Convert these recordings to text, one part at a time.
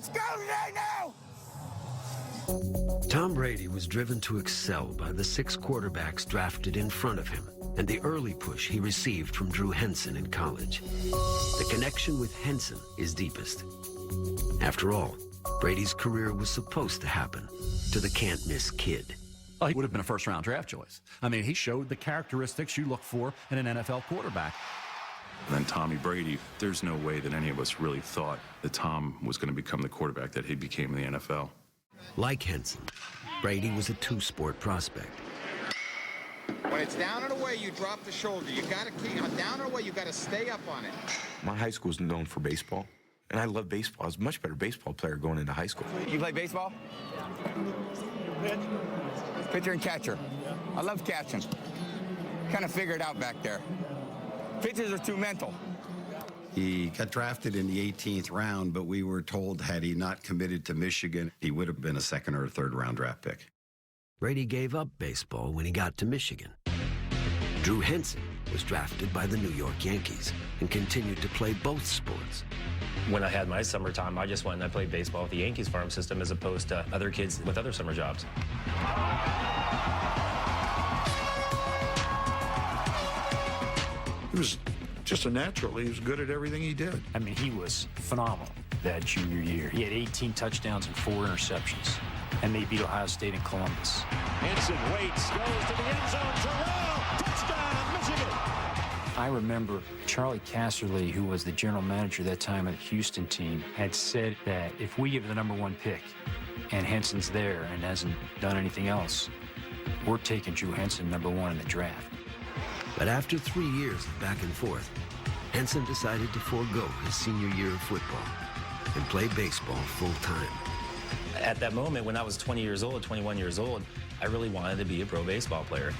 Let's go right now! Tom Brady was driven to excel by the 6 quarterbacks drafted in front of him and the early push he received from Drew Henson in college. The connection with Henson is deepest. After all, Brady's career was supposed to happen to the can't-miss kid. Well, he would have been a first-round draft choice. I mean, he showed the characteristics you look for in an NFL quarterback. And then Tommy Brady, there's no way that any of us really thought that Tom was going to become the quarterback that he became in the NFL. Like Henson, Brady was a 2-sport prospect. When it's down and away, you drop the shoulder. You got to keep down and away. You got to stay up on it. My high school is known for baseball, and I love baseball. I was a much better baseball player going into high school. You play baseball? Pitcher and catcher. I love catching. Kind of figured out back there. Pitchers are too mental. He got drafted in the 18th round, but we were told had he not committed to Michigan, he would have been a 2nd or 3rd round draft pick. Brady gave up baseball when he got to Michigan. Drew Henson was drafted by the New York Yankees and continued to play both sports. When I had my summertime, I just went and I played baseball with the Yankees farm system as opposed to other kids with other summer jobs. He was just a natural. He was good at everything he did. I mean, he was phenomenal that junior year. He had 18 touchdowns and 4 interceptions, and they beat Ohio State and Columbus. Henson waits, goes to the end zone. Terrell, touchdown, Michigan. I remember Charlie Casserly, who was the general manager at that time of the Houston team, had said that if we give the #1 pick and Henson's there and hasn't done anything else, we're taking Drew Henson #1 in the draft. But after 3 years of back and forth, Henson decided to forego his senior year of football and play baseball full-time. At that moment, when I was 20 years old, 21 years old, I really wanted to be a pro baseball player.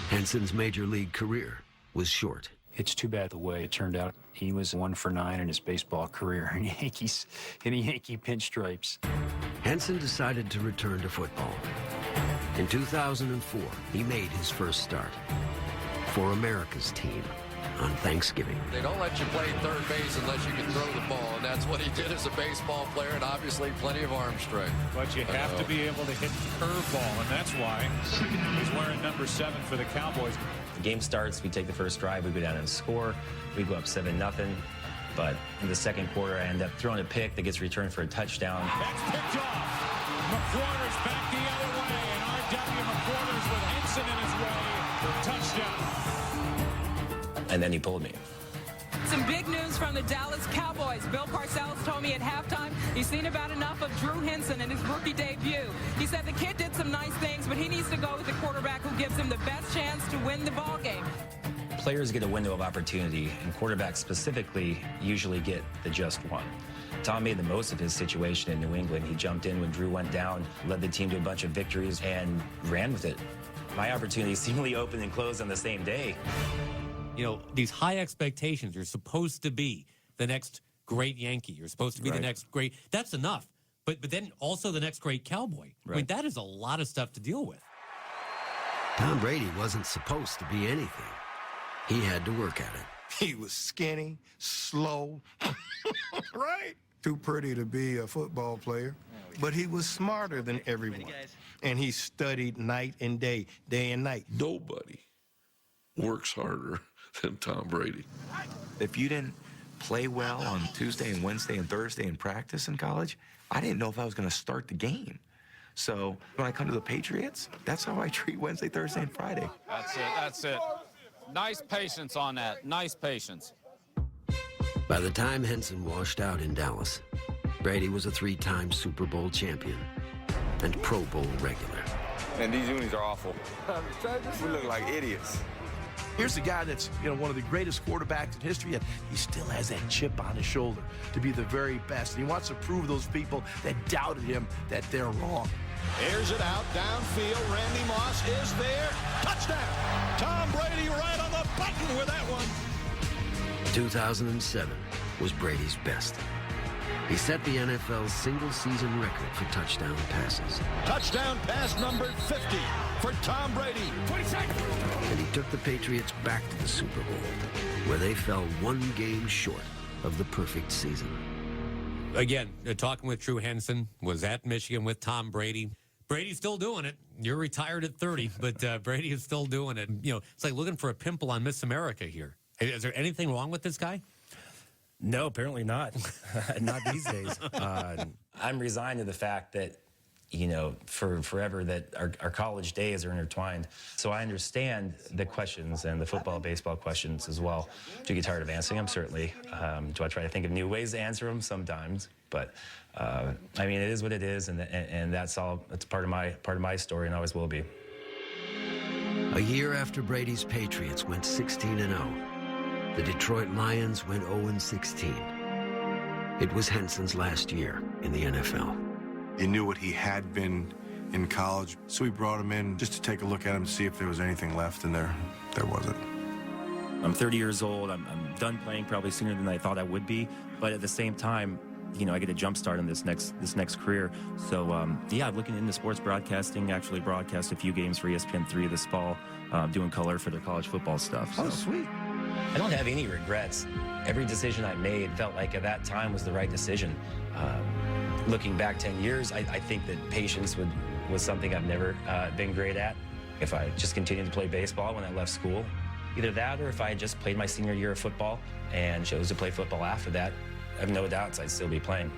Henson's major league career was short. It's too bad the way it turned out. He was 1 for 9 in his baseball career in Yankees, in Yankee pinstripes. Henson decided to return to football. In 2004, he made his first start for America's team on Thanksgiving. They don't let you play third base unless you can throw the ball, and that's what he did as a baseball player, and obviously plenty of arm strength. But you have to be able to hit the curveball, and that's why he's wearing #7 for the Cowboys. The game starts, we take the first drive, we go down and score. We go up 7-0. But in the second quarter, I end up throwing a pick that gets returned for a touchdown. That's picked off. McWhorter's back the other way, and R.W. McWhorter's with Henson in his way for touchdown. And then he pulled me. Some big news from the Dallas Cowboys. Bill Parcells told me at halftime he's seen about enough of Drew Henson in his rookie debut. He said the kid did some nice things, but he needs to go with the quarterback who gives him the best chance to win the ball game. Players get a window of opportunity, and quarterbacks specifically usually get the just one. Tom made the most of his situation in New England. He jumped in when Drew went down, led the team to a bunch of victories, and ran with it. My opportunity seemingly opened and closed on the same day. You know, these high expectations, you're supposed to be the next great Yankee. You're supposed to be the next great. That's enough. But then also the next great Cowboy. I mean, that is a lot of stuff to deal with. Tom Brady wasn't supposed to be anything. He had to work at it. He was skinny, slow, right? Too pretty to be a football player. But he was smarter than everyone. And he studied night and day and night. Nobody works harder than Tom Brady. If you didn't play well on Tuesday and Wednesday and Thursday in practice in college, I didn't know if I was going to start the game. So when I come to the Patriots, that's how I treat Wednesday, Thursday, and Friday. That's it. Nice patience on that. Nice patience. By the time Henson washed out in Dallas, Brady was a 3-time Super Bowl champion and Pro Bowl regular. And these unis are awful. We look like idiots. Here's a guy that's, one of the greatest quarterbacks in history, and he still has that chip on his shoulder to be the very best. And he wants to prove those people that doubted him that they're wrong. Airs it out, downfield. Randy Moss is there. Touchdown! Tom Brady right on the button with that one. 2007 was Brady's best. He set the NFL's single-season record for touchdown passes. Touchdown pass number 50 for Tom Brady. 20 seconds. And he took the Patriots back to the Super Bowl, where they fell one game short of the perfect season. Again, talking with Drew Henson, was at Michigan with Tom Brady. Brady's still doing it. You're retired at 30, but Brady is still doing it. You know, it's like looking for a pimple on Miss America here. Is there anything wrong with this guy? No, apparently not. Not these days. I'm resigned to the fact that, you know, for forever that our college days are intertwined. So I understand the questions and the football, baseball questions as well. Do you get tired of answering them? Certainly. Do I try to think of new ways to answer them? Sometimes. But I mean, it is what it is, and that's all. That's part of my story, and always will be. A year after Brady's Patriots went 16-0, the Detroit Lions went 0-16. It was Henson's last year in the NFL. He knew what he had been in college, so we brought him in just to take a look at him to see if there was anything left, and there wasn't. I'm 30 years old. I'm done playing probably sooner than I thought I would be, but at the same time, you know, I get a jump start on this next career. So yeah, I'm looking into sports broadcasting. Actually, broadcast a few games for ESPN3 this fall, doing color for their college football stuff. So. Oh, sweet. I don't have any regrets. Every decision I made felt like at that time was the right decision. Looking back 10 years, I think that patience was something I've never been great at. If I just continued to play baseball when I left school, either that or if I had just played my senior year of football and chose to play football after that, I have no doubts I'd still be playing.